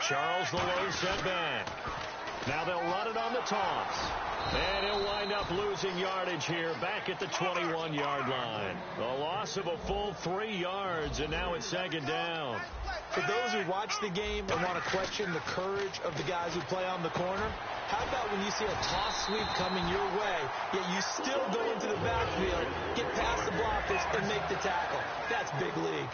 Charles the low set back. Now they'll run it on the toss. And he'll wind up losing yardage here back at the 21-yard line. A loss of a full 3 yards, and now it's second down. For those who watch the game and want to question the courage of the guys who play on the corner, how about when you see a toss sweep coming your way, yet you still go into the backfield, get past the blockers, and make the tackle? That's big league.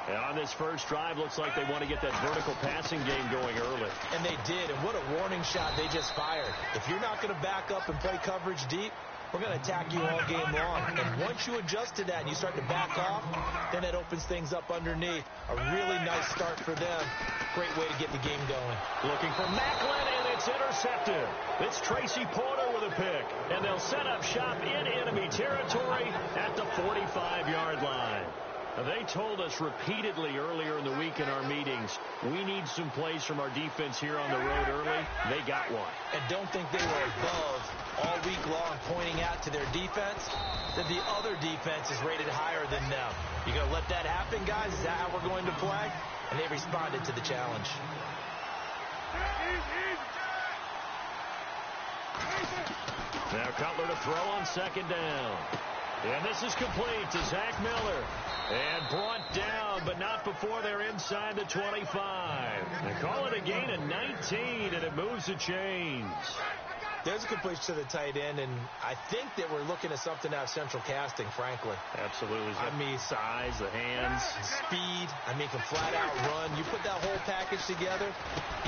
And on this first drive, looks like they want to get that vertical passing game going early. And they did, and what a warning shot they just fired. If you're not going to back up and play coverage deep, we're going to attack you all game long. And once you adjust to that and you start to back off, then that opens things up underneath. A really nice start for them. Great way to get the game going. Looking for Macklin, and it's intercepted. It's Tracy Porter with a pick. And they'll set up shop in enemy territory at the 45-yard line. They told us repeatedly earlier in the week in our meetings, we need some plays from our defense here on the road early. They got one. And don't think they were above all week long pointing out to their defense that the other defense is rated higher than them. You going to let that happen, guys? Is that how we're going to play? And they responded to the challenge. Now Cutler to throw on second down. And this is complete to Zach Miller. And brought down, but not before they're inside the 25. They call it a gain of 19, and it moves the chains. There's a completion to the tight end, and I think that we're looking at something out of central casting, frankly. Absolutely. I mean, size, the hands. Speed. I mean, can flat out run. You put that whole package together,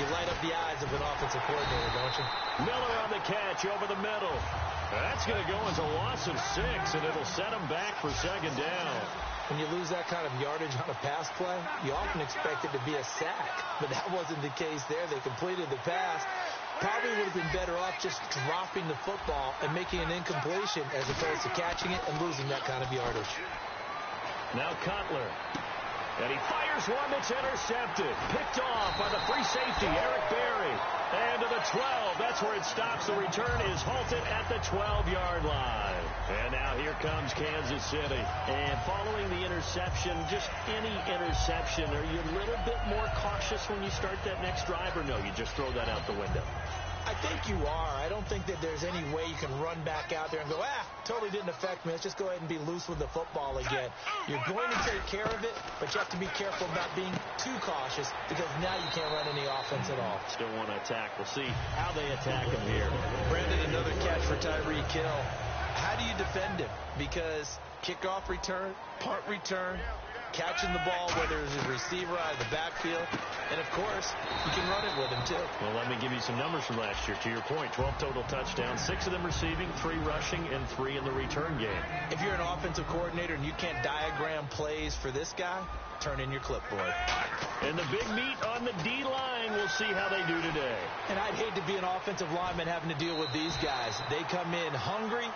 you light up the eyes of an offensive coordinator, don't you? Miller on the catch over the middle. That's going to go as a loss of 6, and it'll set them back for second down. When you lose that kind of yardage on a pass play, you often expect it to be a sack. But that wasn't the case there. They completed the pass. Probably would have been better off just dropping the football and making an incompletion as opposed to catching it and losing that kind of yardage. Now Cutler. And he fires one that's intercepted. Picked off by the free safety, Eric Berry. And to the 12. That's where it stops. The return is halted at the 12-yard line. And now here comes Kansas City. And following the interception, just any interception, are you a little bit more cautious when you start that next drive, or no, you just throw that out the window? I think you are. I don't think that there's any way you can run back out there and go, totally didn't affect me. Let's just go ahead and be loose with the football again. You're going to take care of it, but you have to be careful about being too cautious because now you can't run any offense at all. Still want to attack. We'll see how they attack him here. Brandon, another catch for Tyreek Hill. How do you defend him? Because kickoff return, punt return, catching the ball, whether it's a receiver out of the backfield, and, of course, you can run it with him, too. Well, let me give you some numbers from last year. To your point, 12 total touchdowns, 6 of them receiving, 3 rushing, and 3 in the return game. If you're an offensive coordinator and you can't diagram plays for this guy, turn in your clipboard. And the big meat on the D-line, we'll see how they do today. And I'd hate to be an offensive lineman having to deal with these guys. They come in hungry,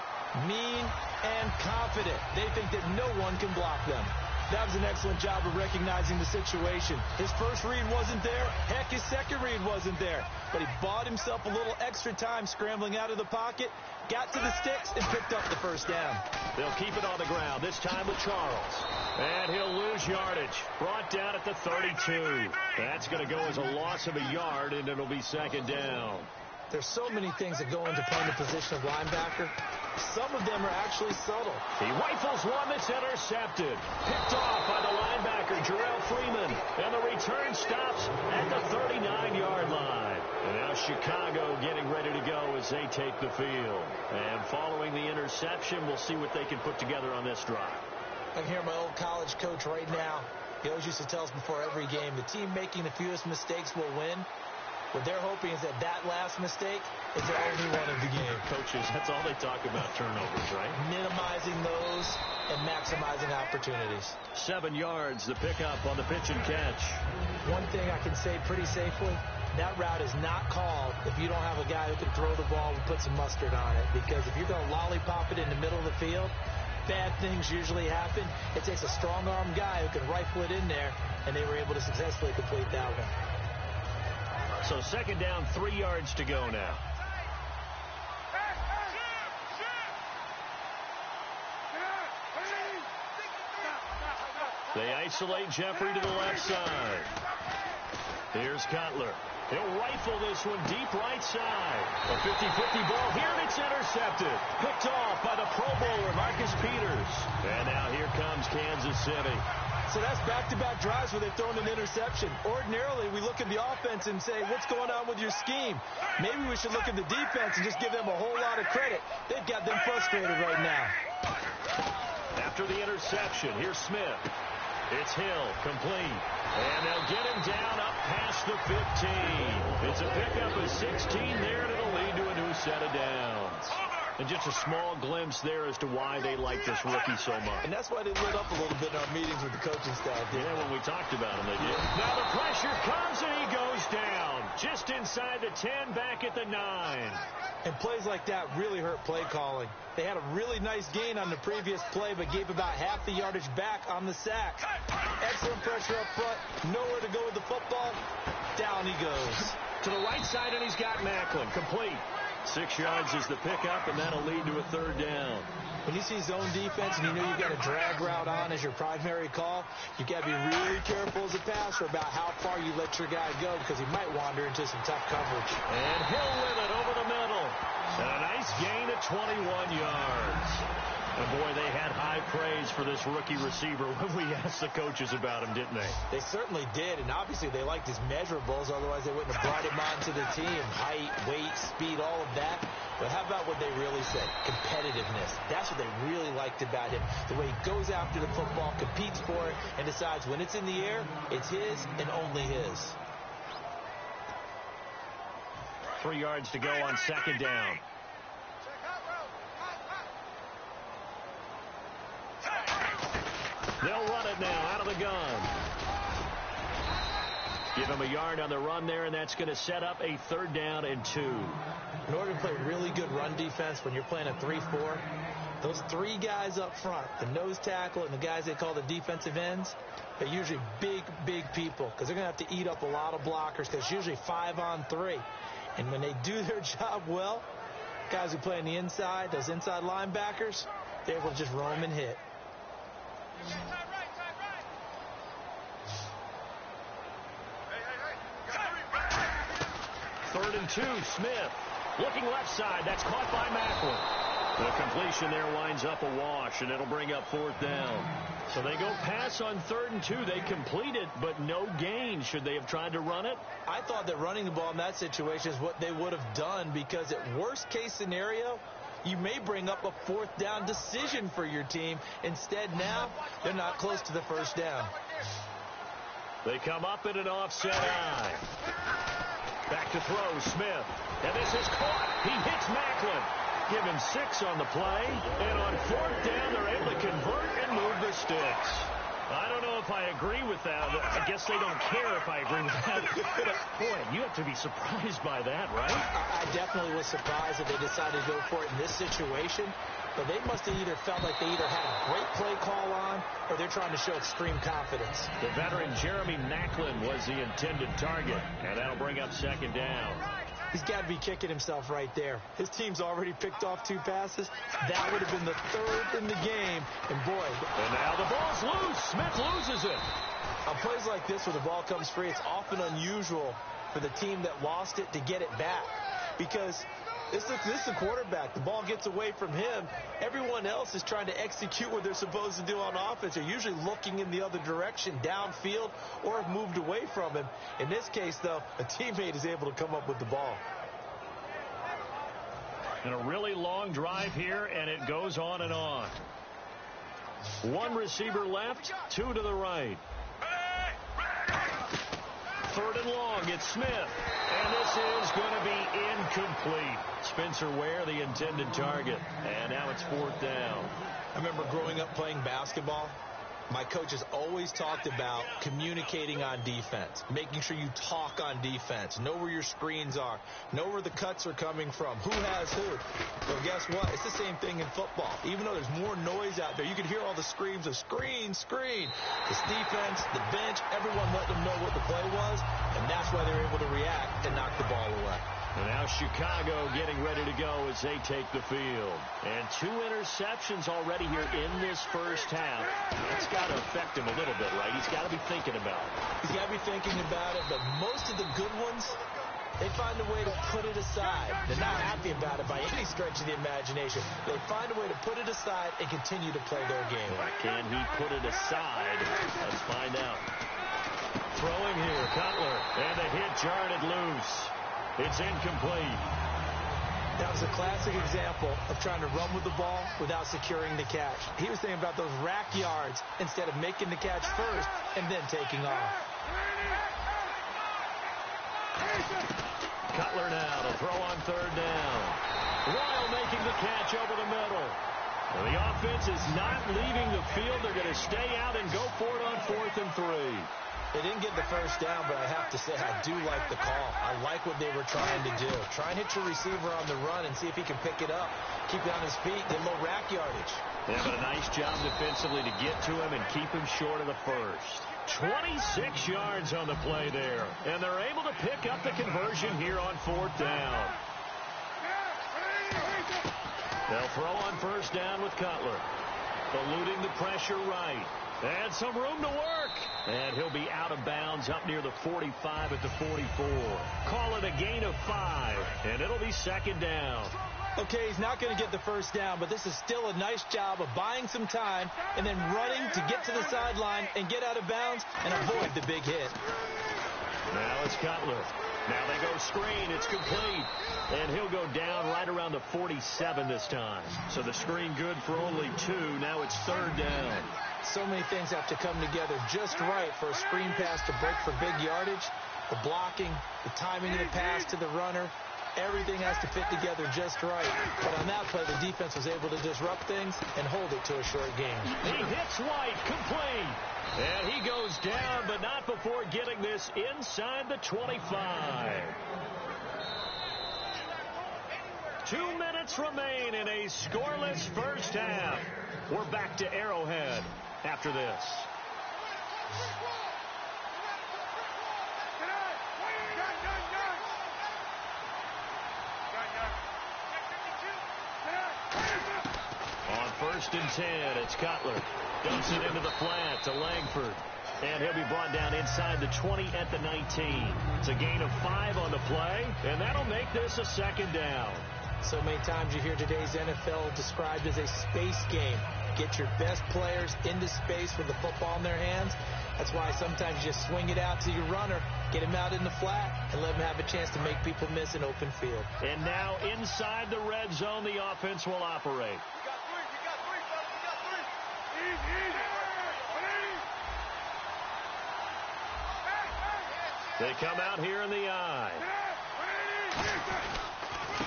mean, and confident. They think that no one can block them. That was an excellent job of recognizing the situation. His first read wasn't there. Heck, his second read wasn't there. But he bought himself a little extra time scrambling out of the pocket, got to the sticks, and picked up the first down. They'll keep it on the ground, this time with Charles. And he'll lose yardage. Brought down at the 32. That's going to go as a loss of a yard, and it'll be second down. There's so many things that go into playing the position of linebacker. Some of them are actually subtle. He rifles one that's intercepted. Picked off by the linebacker, Jarrell Freeman. And the return stops at the 39-yard line. And now Chicago getting ready to go as they take the field. And following the interception, we'll see what they can put together on this drive. I can hear my old college coach right now. He always used to tell us before every game, the team making the fewest mistakes will win. What they're hoping is that last mistake is their only one of the game. Coaches, that's all they talk about, turnovers, right? Minimizing those and maximizing opportunities. 7 yards, the pickup on the pitch and catch. One thing I can say pretty safely, that route is not called if you don't have a guy who can throw the ball and put some mustard on it. Because if you're going to lollipop it in the middle of the field, bad things usually happen. It takes a strong-arm guy who can rifle it in there, and they were able to successfully complete that one. So second down, 3 yards to go now. They isolate Jeffrey to the left side. Here's Cutler. He'll rifle this one deep right side. A 50-50 ball here, and it's intercepted. Picked off by the Pro Bowler, Marcus Peters. And now here comes Kansas City. So that's back-to-back drives where they've thrown an interception. Ordinarily, we look at the offense and say, what's going on with your scheme? Maybe we should look at the defense and just give them a whole lot of credit. They've got them frustrated right now. After the interception, here's Smith. It's Hill, complete. And they'll get him down up past the 15. It's a pickup of 16 there, and it'll lead to a new set of downs. And just a small glimpse there as to why they like this rookie so much. And that's why they lit up a little bit in our meetings with the coaching staff. Yeah, when we talked about him, they did. Now the pressure comes, and he goes down. Just inside the 10, back at the 9. And plays like that really hurt play calling. They had a really nice gain on the previous play, but gave about half the yardage back on the sack. Excellent pressure up front. Nowhere to go with the football. Down he goes. To the right side, and he's got Macklin. Complete. 6 yards is the pickup, and that'll lead to a 3rd down. When you see zone defense and you know you've got a drag route on as your primary call, you got to be really careful as a passer about how far you let your guy go because he might wander into some tough coverage. And Hill with it over the middle. And a nice gain of 21 yards. And, boy, they had high praise for this rookie receiver when we asked the coaches about him, didn't they? They certainly did, and obviously they liked his measurables. Otherwise, they wouldn't have brought him onto the team. Height, weight, speed, all of that. But how about what they really said? Competitiveness. That's what they really liked about him. The way he goes after the football, competes for it, and decides when it's in the air, it's his and only his. 3 yards to go on 2nd down. They'll run it now out of the gun. Give him a yard on the run there, and that's going to set up a 3rd down and 2. In order to play really good run defense when you're playing a 3-4, those 3 guys up front, the nose tackle and the guys they call the defensive ends, they're usually big, big people because they're going to have to eat up a lot of blockers because it's usually 5-on-3. And when they do their job well, guys who play on the inside, those inside linebackers, they're able to just roam and hit. Third and 2, Smith. Looking left side. That's caught by Macklin. The completion there winds up a wash, and it'll bring up 4th down. So they go pass on 3rd and 2. They complete it, but no gain. Should they have tried to run it? I thought that running the ball in that situation is what they would have done because at worst case scenario, you may bring up a 4th down decision for your team. Instead, now, they're not close to the 1st down. They come up in an offset eye. Back to throw, Smith. And this is caught. He hits Macklin. Give him 6 on the play. And on 4th down, they're able to convert and move the sticks. I don't know if I agree with that. I guess they don't care if I agree with that. But, boy, you have to be surprised by that, right? I definitely was surprised that they decided to go for it in this situation. But they must have either felt like they either had a great play call on or they're trying to show extreme confidence. The veteran Jeremy Macklin was the intended target. And that'll bring up 2nd down. He's got to be kicking himself right there. His team's already picked off 2 passes. That would have been the 3rd in the game. And, boy. And now the ball's loose. Smith loses it. On plays like this where the ball comes free, it's often unusual for the team that lost it to get it back. Because this is the quarterback. The ball gets away from him. Everyone else is trying to execute what they're supposed to do on offense. They're usually looking in the other direction, downfield, or have moved away from him. In this case, though, a teammate is able to come up with the ball. And a really long drive here, and it goes on and on. 1 receiver left, 2 to the right. 3rd and long, it's Smith. And this is going to be incomplete. Spencer Ware, the intended target. And now it's 4th down. I remember growing up playing basketball. My coaches always talked about communicating on defense, making sure you talk on defense, know where your screens are, know where the cuts are coming from, who has who. Well, guess what? It's the same thing in football. Even though there's more noise out there, you can hear all the screams of screen, screen. This defense, the bench, everyone let them know what the play was, and that's why they're able to react and knock the ball away. And now Chicago getting ready to go as they take the field. And 2 interceptions already here in this first half. That's got to affect him a little bit, right? He's got to be thinking about it. He's got to be thinking about it, but most of the good ones, they find a way to put it aside. They're not happy about it by any stretch of the imagination. They find a way to put it aside and continue to play their game. Can he put it aside? Let's find out. Throwing here, Cutler, and the hit jarred it loose. It's incomplete. That was a classic example of trying to run with the ball without securing the catch. He was thinking about those rack yards instead of making the catch first and then taking off. Cutler now to throw on third down. Royal making the catch over the middle. Well, the offense is not leaving the field. They're going to stay out and go for it on 4th and 3. They didn't get the first down, but I have to say I do like the call. I like what they were trying to do. Try and hit your receiver on the run and see if he can pick it up. Keep it on his feet, get a little rack yardage. Yeah, but a nice job defensively to get to him and keep him short of the first. 26 yards on the play there, and they're able to pick up the conversion here on 4th down. They'll throw on first down with Cutler. Eluding the pressure right. And some room to work. And he'll be out of bounds up near the 45 at the 44. Call it a gain of 5, and it'll be second down. Okay, he's not going to get the first down, but this is still a nice job of buying some time and then running to get to the sideline and get out of bounds and avoid the big hit. Now it's Cutler. Now they go screen. It's complete. And he'll go down right around the 47 this time. So the screen good for only 2. Now it's third down. So many things have to come together just right for a screen pass to break for big yardage. The blocking, the timing of the pass to the runner, everything has to fit together just right. But on that play, the defense was able to disrupt things and hold it to a short game. He hits White, complete. And he goes down, but not before getting this inside the 25. 2 minutes remain in a scoreless first half. We're back to Arrowhead after this. On 1st and 10, it's Cutler. Dumps it into the flat to Langford. And he'll be brought down inside the 20 at the 19. It's a gain of 5 on the play, and that'll make this a second down. So many times you hear today's NFL described as a space game. Get your best players into space with the football in their hands. That's why sometimes you swing it out to your runner, get him out in the flat, and let him have a chance to make people miss an open field. And now inside the red zone, the offense will operate. They come out here in the eye.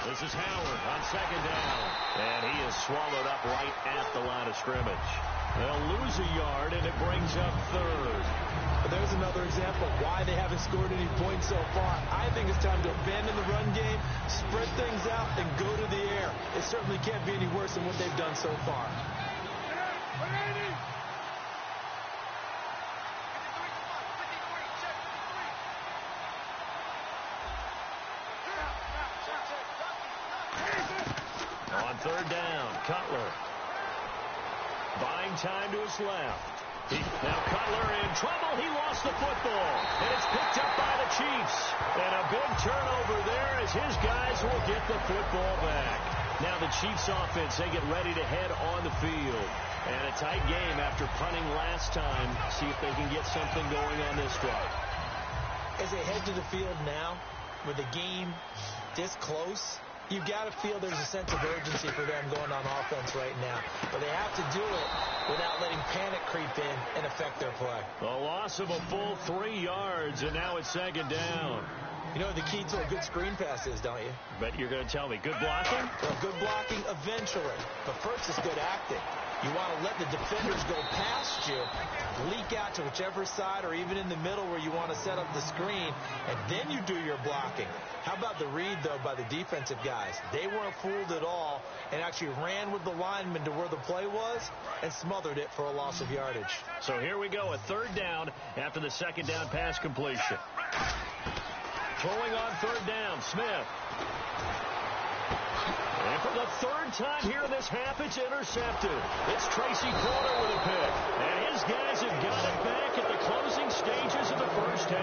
This is Howard on second down. And he is swallowed up right at the line of scrimmage. They'll lose a yard, and it brings up third. But there's another example of why they haven't scored any points so far. I think it's time to abandon the run game, spread things out, and go to the air. It certainly can't be any worse than what they've done so far. On third down, Cutler. Buying time to his left. Now Cutler in trouble. He lost the football. And it's picked up by the Chiefs. And a big turnover there as his guys will get the football back. Now the Chiefs offense, they get ready to head on the field. And a tight game after punting last time. See if they can get something going on this drive. As they head to the field now, with the game this close, you've got to feel there's a sense of urgency for them going on offense right now. But they have to do it without letting panic creep in and affect their play. A loss of a full 3 yards, and now it's second down. You know what the key to a good screen pass is, don't you? Bet you're going to tell me. Good blocking? Well, good blocking eventually. But first is good acting. You want to let the defenders go past you, leak out to whichever side or even in the middle where you want to set up the screen, and then you do your blocking. How about the read, though, by the defensive guys? They weren't fooled at all and actually ran with the lineman to where the play was and smothered it for a loss of yardage. So here we go, a third down after the second down pass completion. Throwing on third down, Smith. And for the third time here in this half, it's intercepted. It's Tracy Porter with a pick. And his guys have got it back at the closing stages of the first half.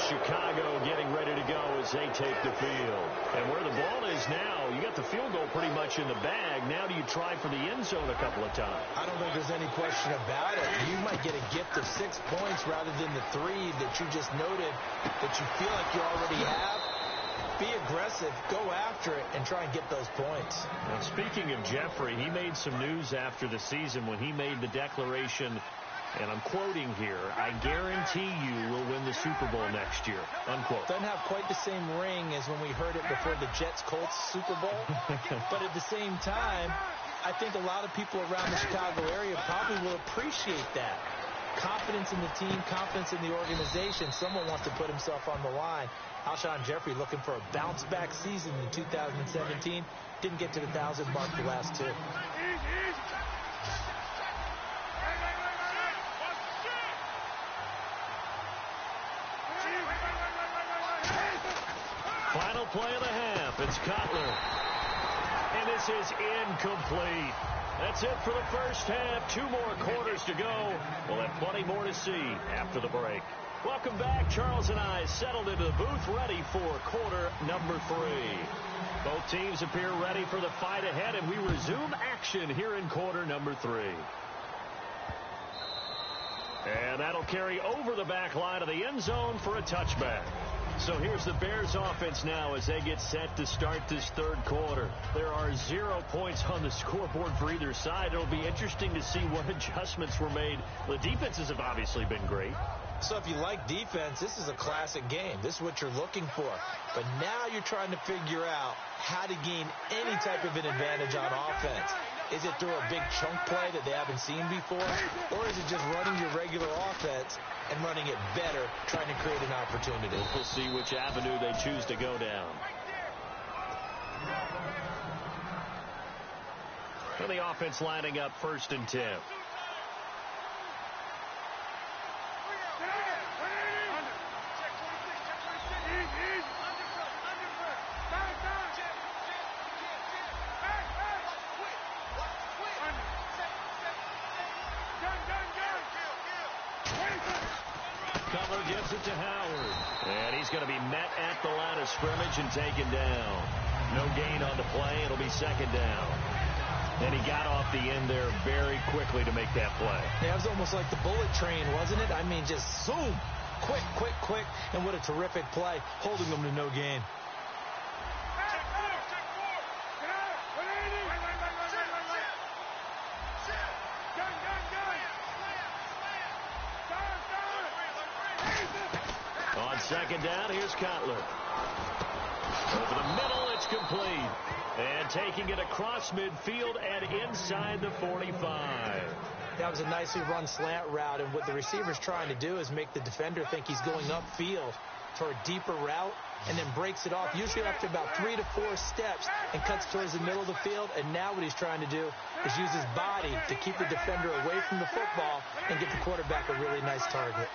Chicago getting ready to go as they take the field. And where the ball is now, you got the field goal pretty much in the bag. Now do you try for the end zone a couple of times? I don't think there's any question about it. You might get a gift of 6 points rather than the 3 that you just noted that you feel like you already have. Be aggressive, go after it, and try and get those points. Now, speaking of Jeffrey, he made some news after the season when he made the declaration, and I'm quoting here, "I guarantee you will win the Super Bowl next year," unquote. Doesn't have quite the same ring as when we heard it before the Jets-Colts Super Bowl. But at the same time, I think a lot of people around the Chicago area probably will appreciate that. Confidence in the team, confidence in the organization. Someone wants to put himself on the line. Alshon Jeffrey looking for a bounce-back season in 2017. Didn't get to the 1,000 mark the last 2. Final play of the half. It's Cutler. And this is incomplete. That's it for the first half. 2 more quarters to go. We'll have plenty more to see after the break. Welcome back. Charles and I settled into the booth ready for quarter number 3. Both teams appear ready for the fight ahead, and we resume action here in quarter number 3. And that'll carry over the back line of the end zone for a touchback. So here's the Bears offense now as they get set to start this third quarter. There are 0 points on the scoreboard for either side. It'll be interesting to see what adjustments were made. The defenses have obviously been great. So if you like defense, this is a classic game. This is what you're looking for. But now you're trying to figure out how to gain any type of an advantage on offense. Is it through a big chunk play that they haven't seen before? Or is it just running your regular offense and running it better, trying to create an opportunity? We'll see which avenue they choose to go down. And the offense lining up 1st and 10. Cutler gives it to Howard. And he's going to be met at the line of scrimmage and taken down. No gain on the play. It'll be 2nd down. And he got off the end there very quickly to make that play. Yeah, it was almost like the bullet train, wasn't it? I mean, just zoom. Quick, quick, quick. And what a terrific play, holding them to no gain. On 2nd down, here's Cutler. Over the middle, it's complete. And taking it across midfield and inside the 45. That was a nicely run slant route, and what the receiver's trying to do is make the defender think he's going upfield for a deeper route, and then breaks it off, usually after about 3 to 4 steps, and cuts towards the middle of the field. And now what he's trying to do is use his body to keep the defender away from the football and get the quarterback a really nice target.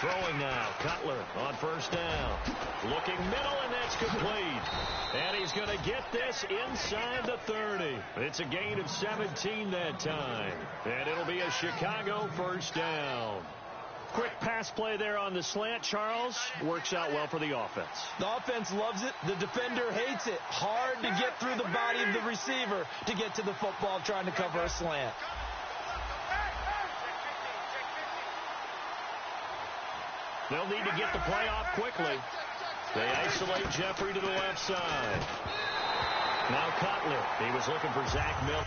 Throwing now, Cutler on 1st down. Looking middle, and that's complete. And he's going to get this inside the 30. It's a gain of 17 that time. And it'll be a Chicago 1st down. Quick pass play there on the slant, Charles. Works out well for the offense. The offense loves it. The defender hates it. Hard to get through the body of the receiver to get to the football trying to cover a slant. They'll need to get the play off quickly. They isolate Jeffrey to the left side. Now Cutler. He was looking for Zach Miller.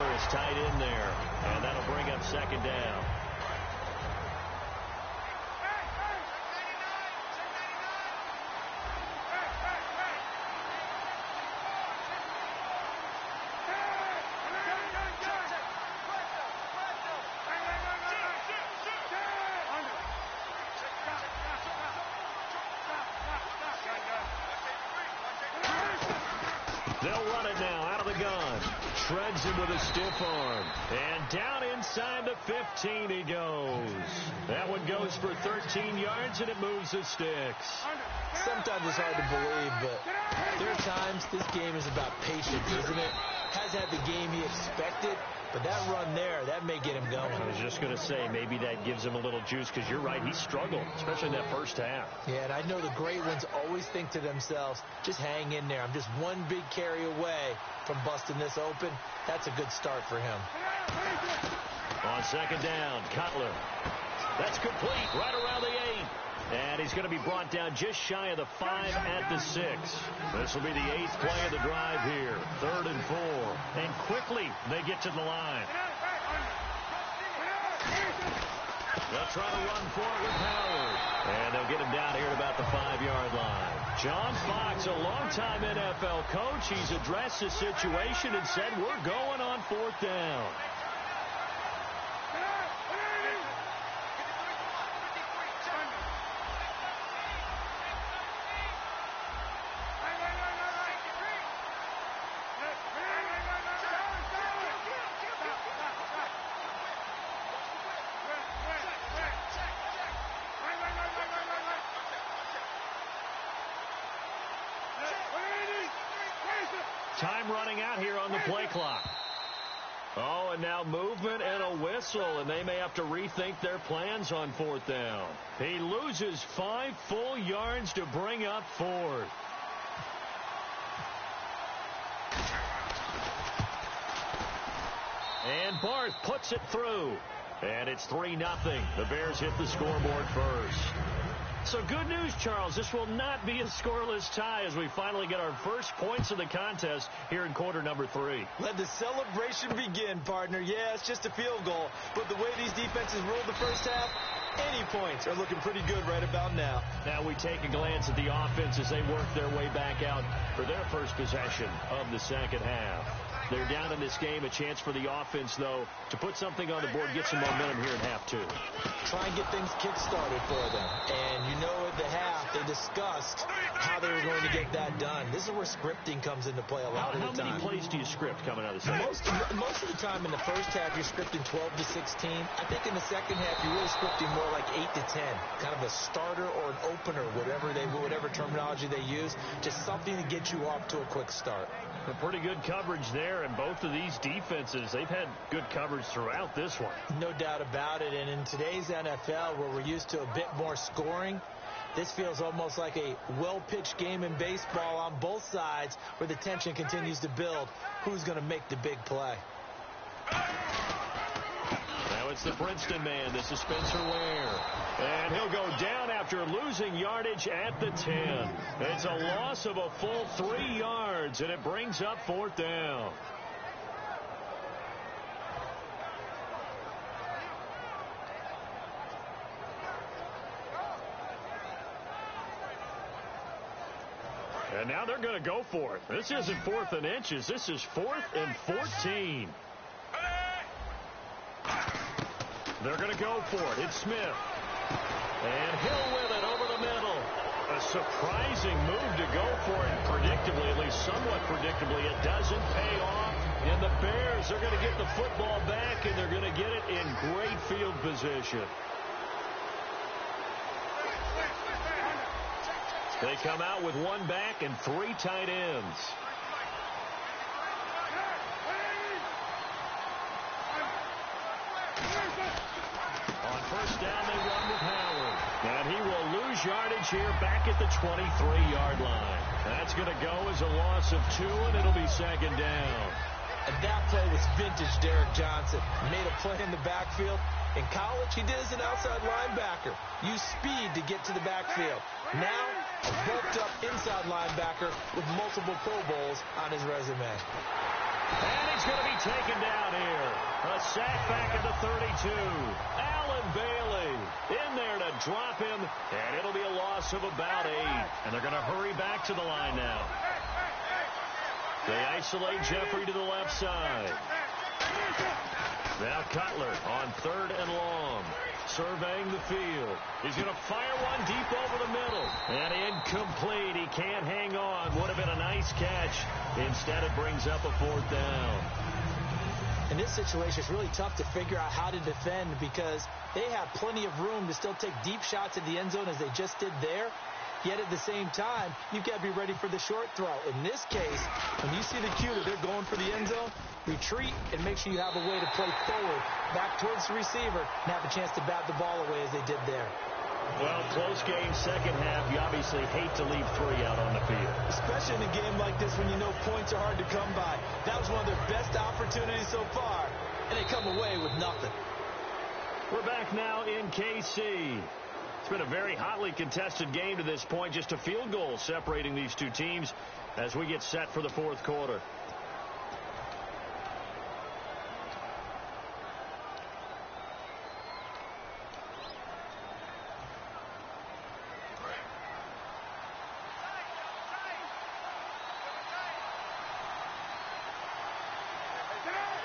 Is tight in there, and that'll bring up 2nd down. They'll run it now out of the gun. Shreds him with a stiff arm. And down inside the 15 he goes. That one goes for 13 yards, and it moves the sticks. Sometimes it's hard to believe, but there are times this game is about patience, isn't it? Has had the game he expected, but that run there, that may get him going. I was just going to say, maybe that gives him a little juice, because you're right, he struggled, especially in that first half. Yeah, and I know the great ones always think to themselves, just hang in there. I'm just one big carry away from busting this open. That's a good start for him. On second down, Cutler. That's complete, right around the 8. And he's going to be brought down just shy of the 5 at the 6. This will be the 8th play of the drive here. 3rd and 4. And quickly they get to the line. They'll try to run for it with Howard. And they'll get him down here at about the 5-yard line. John Fox, a longtime NFL coach, he's addressed the situation and said, we're going on 4th down. Time running out here on the play clock. Oh, and now movement and a whistle, and they may have to rethink their plans on 4th down. He loses 5 full yards to bring up 4th. And Barth puts it through. And it's 3-0. The Bears hit the scoreboard first. So good news, Charles. This will not be a scoreless tie as we finally get our first points of the contest here in quarter number 3. Let the celebration begin, partner. Yeah, it's just a field goal. But the way these defenses ruled the first half, any points are looking pretty good right about now. Now we take a glance at the offense as they work their way back out for their first possession of the second half. They're down in this game. A chance for the offense, though, to put something on the board, get some momentum here in half 2. Try and get things kick-started for them. And you know at the half, they discussed how they were going to get that done. This is where scripting comes into play a lot of the time. How many plays do you script coming out of the second? Most of the time in the first half, you're scripting 12 to 16. I think in the second half, you're really scripting more like 8 to 10. Kind of a starter or an opener, whatever terminology they use. Just something to get you off to a quick start. A pretty good coverage there, and both of these defenses, they've had good coverage throughout this one. No doubt about it, and in today's NFL, where we're used to a bit more scoring, this feels almost like a well-pitched game in baseball on both sides where the tension continues to build. Who's going to make the big play? Now it's the Princeton man. This is Spencer Ware. And he'll go down after losing yardage at the 10. It's a loss of a full 3 yards, and it brings up 4th down. And now they're going to go for it. This isn't 4th and inches. This is 4th and 14. They're going to go for it. It's Smith. And Hill with it over the middle. A surprising move to go for it. Predictably, at least somewhat predictably, it doesn't pay off. And the Bears are going to get the football back, and they're going to get it in great field position. They come out with 1 back and 3 tight ends. On first down, they run with Howard. And he will lose yardage here back at the 23-yard line. That's going to go as a loss of 2, and it'll be 2nd down. And that play was vintage Derek Johnson. Made a play in the backfield. In college, he did as an outside linebacker. Used speed to get to the backfield. Now, a bulked-up inside linebacker with multiple Pro Bowls on his resume. And he's going to be taken down here. A sack back at the 32. Allen Bailey in there to drop him, and it'll be a loss of about 8. And they're going to hurry back to the line now. They isolate Jeffrey to the left side. Now Cutler on 3rd and long. Surveying the field. He's going to fire one deep over the middle. And incomplete. He can't hang on. Would have been a nice catch. Instead, it brings up a 4th down. In this situation, it's really tough to figure out how to defend because they have plenty of room to still take deep shots in the end zone as they just did there. Yet at the same time, you've got to be ready for the short throw. In this case, when you see the cue that they're going for the end zone, retreat and make sure you have a way to play forward, back towards the receiver, and have a chance to bat the ball away as they did there. Well, close game, second half. You obviously hate to leave 3 out on the field. Especially in a game like this when you know points are hard to come by. That was one of their best opportunities so far, and they come away with nothing. We're back now in KC. It's been a very hotly contested game to this point. Just a field goal separating these two teams as we get set for the fourth quarter.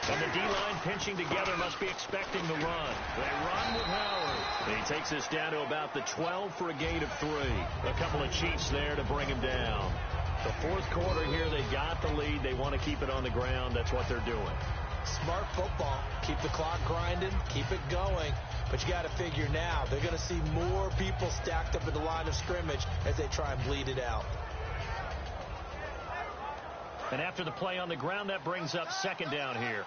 And the D-line pinching together must be expecting the run. They run with Howard. And he takes this down to about the 12 for a gain of 3. A couple of Chiefs there to bring him down. The fourth quarter here, they got the lead. They want to keep it on the ground. That's what they're doing. Smart football. Keep the clock grinding. Keep it going. But you got to figure now, they're going to see more people stacked up in the line of scrimmage as they try and bleed it out. And after the play on the ground, that brings up second down here.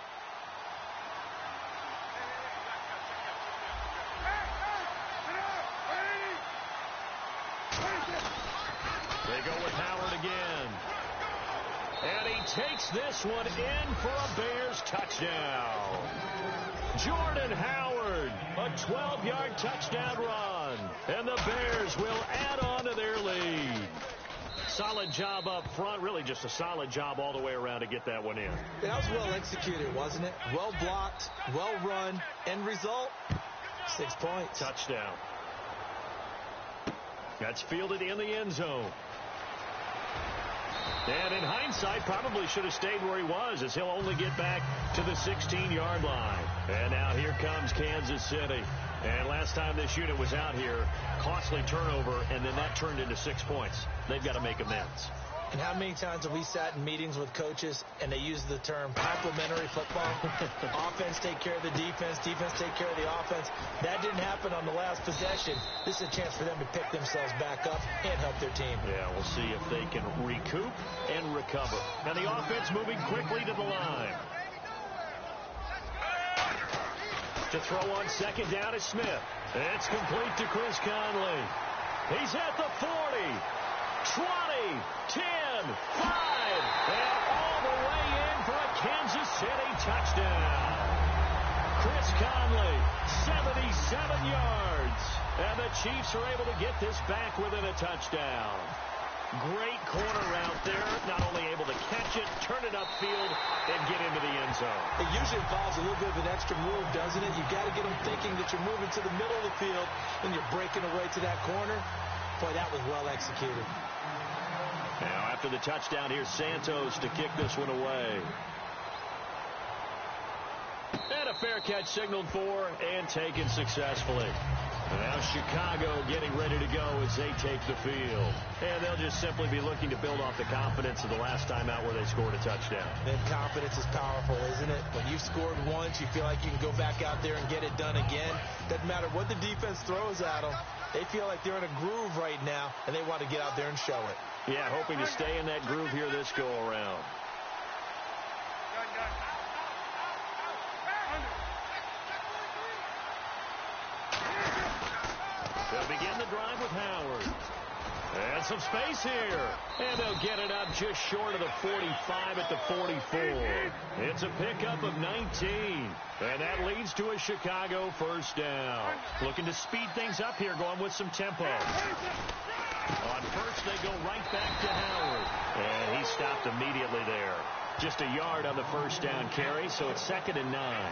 They go with Howard again. And he takes this one in for a Bears touchdown. Jordan Howard, a 12-yard touchdown run. And the Bears will add on to their lead. Solid job up front. Really just a solid job all the way around to get that one in. That was well executed, wasn't it? Well blocked, well run. End result, 6 points. Touchdown. That's fielded in the end zone. And in hindsight, probably should have stayed where he was, as he'll only get back to the 16-yard line. And now here comes Kansas City. And last time this unit was out here, costly turnover, and then that turned into 6 points. They've got to make amends. And how many times have we sat in meetings with coaches and they use the term complementary football? Offense take care of the defense, defense take care of the offense. That didn't happen on the last possession. This is a chance for them to pick themselves back up and help their team. Yeah, we'll see if they can recoup and recover. And the offense moving quickly to the line. To throw on second down is Smith. It's complete to Chris Conley. He's at the 40. 20, 10, 5, and all the way in for a Kansas City touchdown. Chris Conley, 77 yards. And the Chiefs are able to get this back within a touchdown. Great corner route there. Not only able to catch it, turn it upfield, and get into the end zone. It usually involves a little bit of an extra move, doesn't it? You've got to get them thinking that you're moving to the middle of the field and you're breaking away to that corner. Boy, that was well executed. Now, after the touchdown, here's Santos to kick this one away. And a fair catch signaled for and taken successfully. And now Chicago getting ready to go as they take the field. And they'll just simply be looking to build off the confidence of the last time out where they scored a touchdown. And confidence is powerful, isn't it? When you've scored once, you feel like you can go back out there and get it done again. Doesn't matter what the defense throws at them. They feel like they're in a groove right now, and they want to get out there and show it. Yeah, hoping to stay in that groove here this go-around. They'll begin the drive with Howard. And some space here. And they'll get it up just short of the 45 at the 44. It's a pickup of 19. And that leads to a Chicago first down. Looking to speed things up here, going with some tempo. On first, they go right back to Howard. And he stopped immediately there. Just a yard on the first down carry, so it's 2nd and 9.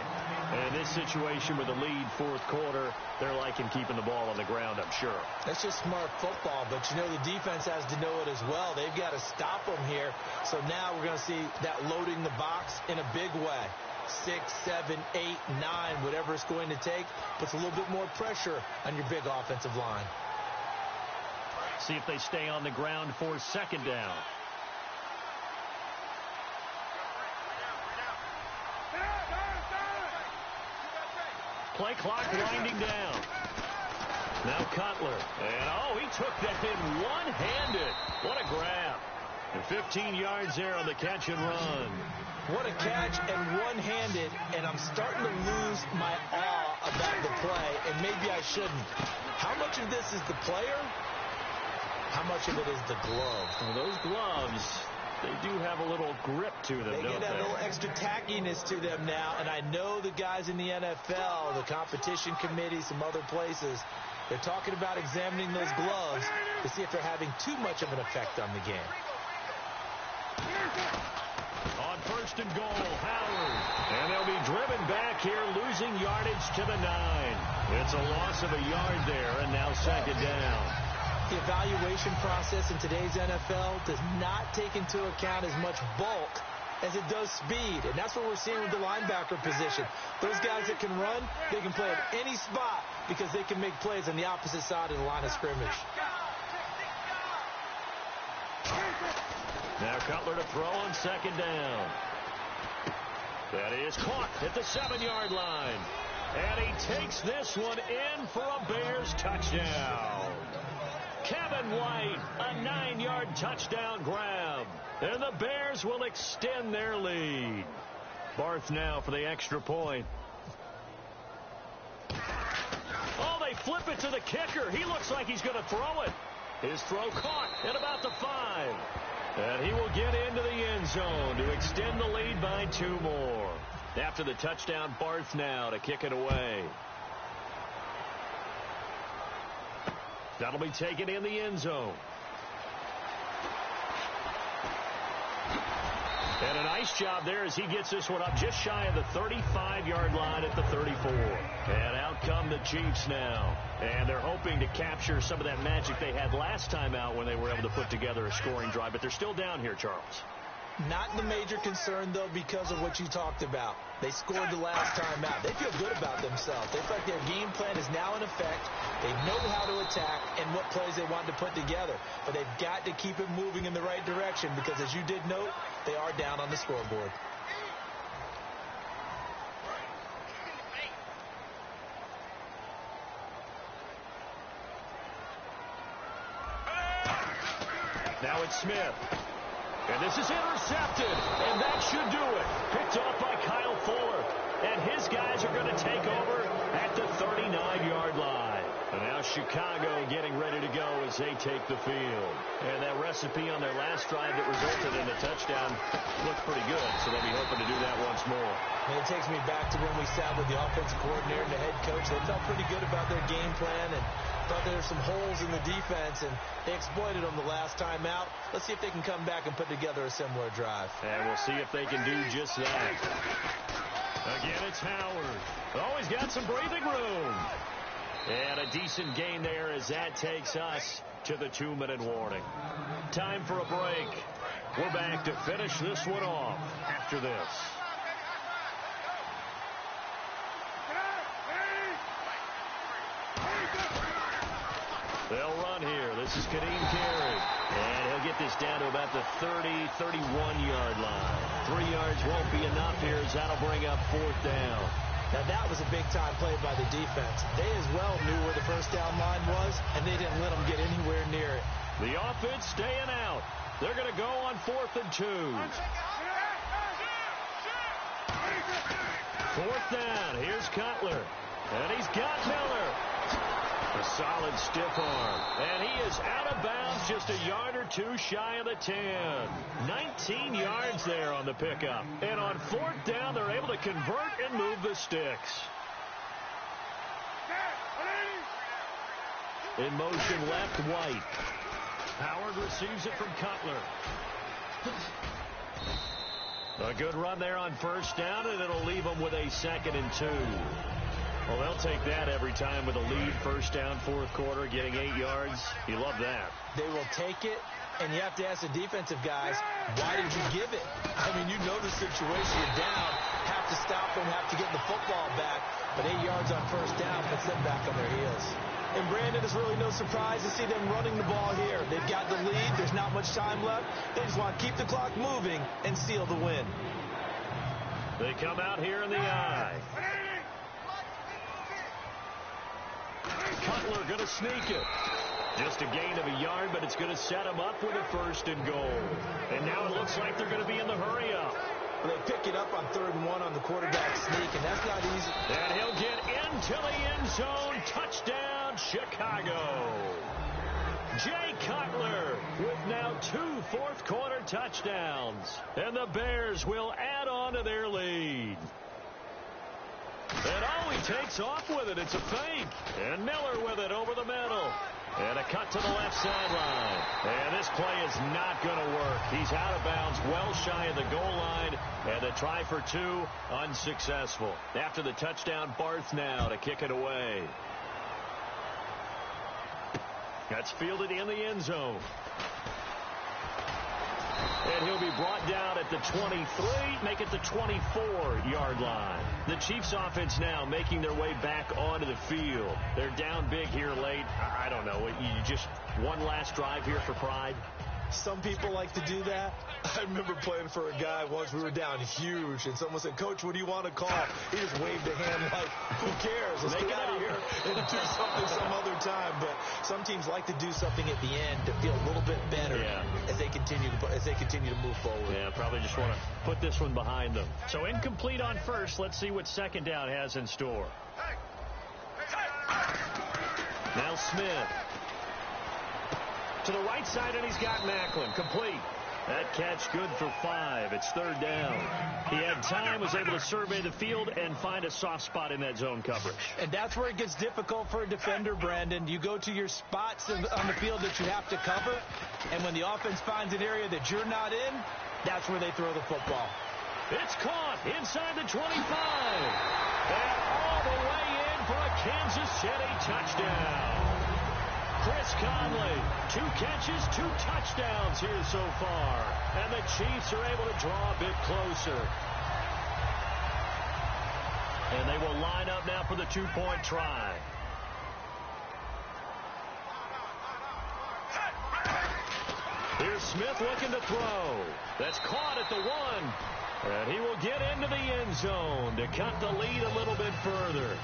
And in this situation with a lead fourth quarter, they're liking keeping the ball on the ground, I'm sure. That's just smart football, but you know the defense has to know it as well. They've got to stop them here. So now we're going to see that loading the box in a big way. 6, 7, 8, 9, whatever it's going to take, puts a little bit more pressure on your big offensive line. See if they stay on the ground for second down. Play clock winding down. Now Cutler. And, oh, he took that in one-handed. What a grab. And 15 yards there on the catch and run. What a catch and one-handed, and I'm starting to lose my awe about the play, and maybe I shouldn't. How much of this is the player? How much of it is the glove? Well, those gloves, they do have a little grip to them, They don't get that they? little extra tackiness to them now, and I know the guys in the NFL, the competition committee, some other places, they're talking about examining those gloves to see if they're having too much of an effect on the game. On first and goal, Howard. And they'll be driven back here, losing yardage to the 9. It's a loss of a yard there, and now second down. The evaluation process in today's NFL does not take into account as much bulk as it does speed, and that's what we're seeing with the linebacker position. Those guys that can run, they can play at any spot because they can make plays on the opposite side of the line of scrimmage. Now Cutler to throw on second down. That is caught at the 7-yard line. And he takes this one in for a Bears touchdown. Kevin White, a 9-yard touchdown grab. And the Bears will extend their lead. Barth now for the extra point. Oh, they flip it to the kicker. He looks like he's going to throw it. His throw caught at about the 5. And he will get into the end zone to extend the lead by 2 more. After the touchdown, Barth now to kick it away. That'll be taken in the end zone. And a nice job there as he gets this one up just shy of the 35-yard line at the 34. And out come the Chiefs now. And they're hoping to capture some of that magic they had last time out when they were able to put together a scoring drive. But they're still down here, Charles. Not the major concern, though, because of what you talked about. They scored the last time out. They feel good about themselves. They feel like their game plan is now in effect. They know how to attack and what plays they want to put together. But they've got to keep it moving in the right direction because, as you did note, they are down on the scoreboard. Now it's Smith. And this is intercepted, and that should do it. Picked off by Kyle Fuller. And his guys are going to take over at the 39-yard line. And now Chicago getting ready to go as they take the field. And that recipe on their last drive that resulted in a touchdown looked pretty good, so they'll be hoping to do that once more. And it takes me back to when we sat with the offensive coordinator and the head coach. They felt pretty good about their game plan and thought there were some holes in the defense, and they exploited them the last time out. Let's see if they can come back and put together a similar drive. And we'll see if they can do just that. Again, it's Howard. Oh, he's got some breathing room. And a decent gain there as that takes us to the 2-minute warning. Time for a break. We're back to finish this one off after this. They'll run here. This is Kadeem Carey. And he'll get this down to about the 30, 31-yard line. 3 yards won't be enough here as that'll bring up 4th down. Now, that was a big-time play by the defense. They as well knew where the first down line was, and they didn't let them get anywhere near it. The offense staying out. They're going to go on 4th and 2. 4th down. Here's Cutler. And he's got Miller. A solid stiff arm. And he is out of bounds just a yard or 2 shy of the 10. 19 yards there on the pickup. And on 4th down, they're able to convert and move the sticks. In motion left, White. Howard receives it from Cutler. A good run there on 1st down, and it'll leave them with a 2nd and 2. Well, they'll take that every time with a lead. 1st down, 4th quarter, getting 8 yards. You love that. They will take it, and you have to ask the defensive guys, why did you give it? I mean, you know the situation. You're down, have to stop them, have to get the football back. But 8 yards on 1st down puts them back on their heels. And, Brandon, it's really no surprise to see them running the ball here. They've got the lead. There's not much time left. They just want to keep the clock moving and seal the win. They come out here in the eye. Cutler going to sneak it. Just a gain of a yard, but it's going to set him up with a 1st and goal. And now it looks like they're going to be in the hurry-up. Well, they pick it up on 3rd and 1 on the quarterback sneak, and that's not easy. And he'll get into the end zone. Touchdown, Chicago. Jay Cutler with now 2 fourth-quarter touchdowns. And the Bears will add on to their lead. And he takes off with it. It's a fake. And Miller with it over the middle. And a cut to the left sideline. And this play is not going to work. He's out of bounds, well shy of the goal line. And the try for 2, unsuccessful. After the touchdown, Barth now to kick it away. That's fielded in the end zone. And he'll be brought down at the 23, make it the 24-yard line. The Chiefs offense now making their way back onto the field. They're down big here late. I don't know. You just one last drive here for pride? Some people like to do that. I remember playing for a guy once. We were down huge, and someone said, "Coach, what do you want to call?" He just waved a hand like, who cares? Let's get out of here and do something some other time. But some teams like to do something at the end to feel a little bit better as they continue to move forward. Yeah, probably just want to put this one behind them. So incomplete on 1st. Let's see what 2nd down has in store. Now Smith. To the right side, and he's got Macklin. Complete. That catch good for 5. It's 3rd down. He had time, was able to survey the field and find a soft spot in that zone coverage. And that's where it gets difficult for a defender, Brandon. You go to your spots on the field that you have to cover, and when the offense finds an area that you're not in, that's where they throw the football. It's caught inside the 25. And all the way in for a Kansas City touchdown. Chris Conley, 2 catches, 2 touchdowns here so far. And the Chiefs are able to draw a bit closer. And they will line up now for the 2-point try. Here's Smith looking to throw. That's caught at the 1. And he will get into the end zone to cut the lead a little bit further.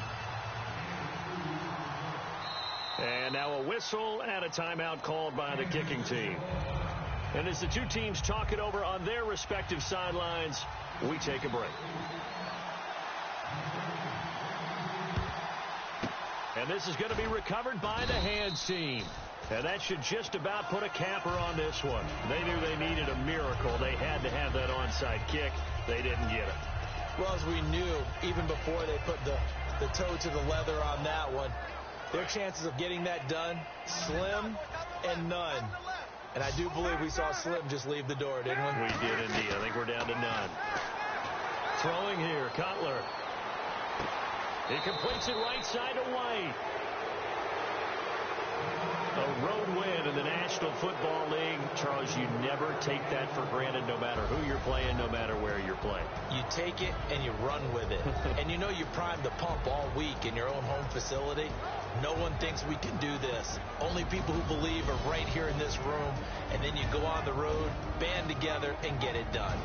And now a whistle and a timeout called by the kicking team. And as the two teams talk it over on their respective sidelines, we take a break. And this is going to be recovered by the hands team. And that should just about put a capper on this one. They knew they needed a miracle. They had to have that onside kick. They didn't get it. Well, as we knew, even before they put the toe to the leather on that one, their chances of getting that done, slim and none. And I do believe we saw Slim just leave the door, didn't we? We did indeed. I think we're down to none. Throwing here, Cutler. He completes it right side to White. A road win in the National Football League. Charles, you never take that for granted no matter who you're playing, no matter where you're playing. You take it and you run with it. And you know you primed the pump all week in your own home facility. No one thinks we can do this. Only people who believe are right here in this room. And then you go on the road, band together, and get it done.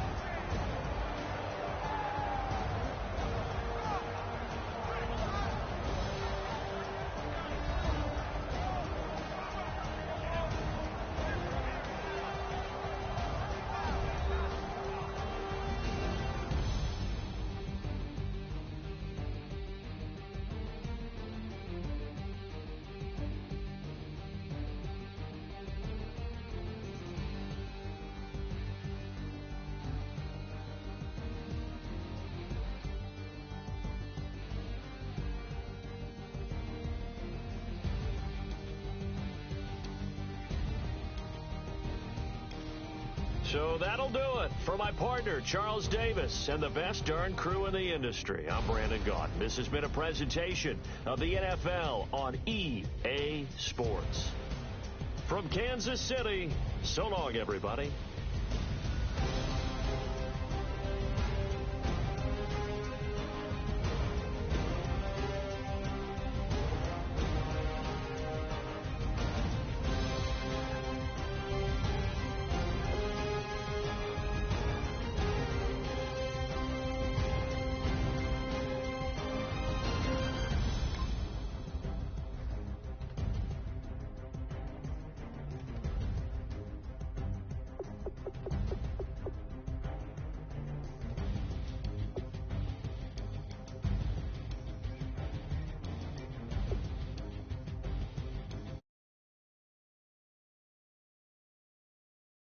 So that'll do it for my partner, Charles Davis, and the best darn crew in the industry. I'm Brandon Gaudin. This has been a presentation of the NFL on EA Sports. From Kansas City, so long, everybody.